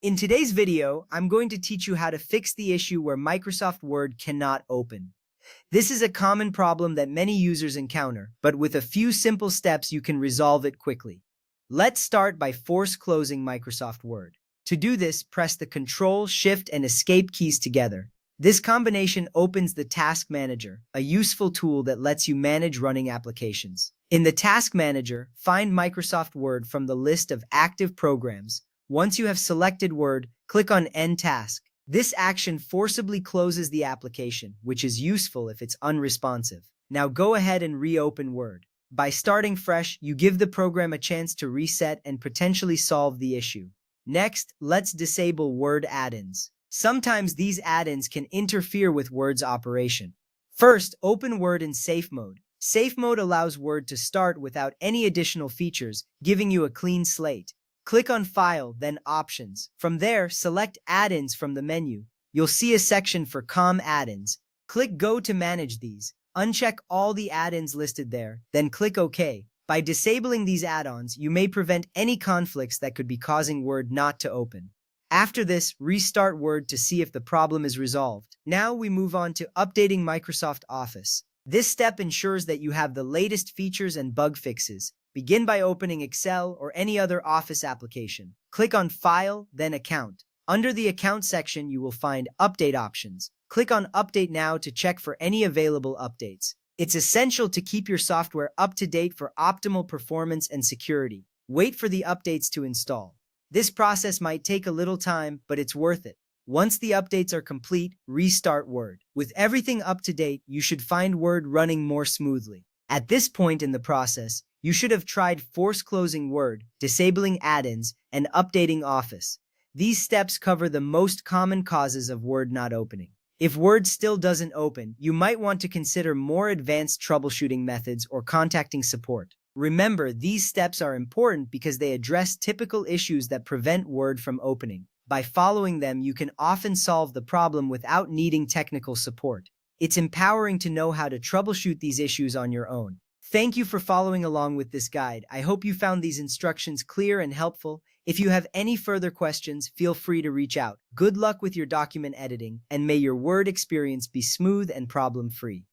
In today's video, I'm going to teach you how to fix the issue where Microsoft Word cannot open. This is a common problem that many users encounter, but with a few simple steps you can resolve it quickly. Let's start by force closing Microsoft Word. To do this, press the Control, Shift, and Escape keys together. This combination opens the Task Manager, a useful tool that lets you manage running applications. In the Task Manager, find Microsoft Word from the list of active programs. Once you have selected Word, click on End Task. This action forcibly closes the application, which is useful if it's unresponsive. Now go ahead and reopen Word. By starting fresh, you give the program a chance to reset and potentially solve the issue. Next, let's disable Word add-ins. Sometimes these add-ins can interfere with Word's operation. First, open Word in Safe Mode. Safe Mode allows Word to start without any additional features, giving you a clean slate. Click on File, then Options. From there, select Add-ins from the menu. You'll see a section for COM add-ins. Click Go to manage these. Uncheck all the add-ins listed there, then click OK. By disabling these add-ons, you may prevent any conflicts that could be causing Word not to open. After this, restart Word to see if the problem is resolved. Now we move on to updating Microsoft Office. This step ensures that you have the latest features and bug fixes. Begin by opening Excel or any other Office application. Click on File, then Account. Under the Account section, you will find Update options. Click on Update Now to check for any available updates. It's essential to keep your software up to date for optimal performance and security. Wait for the updates to install. This process might take a little time, but it's worth it. Once the updates are complete, restart Word. With everything up to date, you should find Word running more smoothly. At this point in the process, you should have tried force closing Word, disabling add-ins, and updating Office. These steps cover the most common causes of Word not opening. If Word still doesn't open, you might want to consider more advanced troubleshooting methods or contacting support. Remember, these steps are important because they address typical issues that prevent Word from opening. By following them, you can often solve the problem without needing technical support. It's empowering to know how to troubleshoot these issues on your own. Thank you for following along with this guide. I hope you found these instructions clear and helpful. If you have any further questions, feel free to reach out. Good luck with your document editing, and may your Word experience be smooth and problem-free.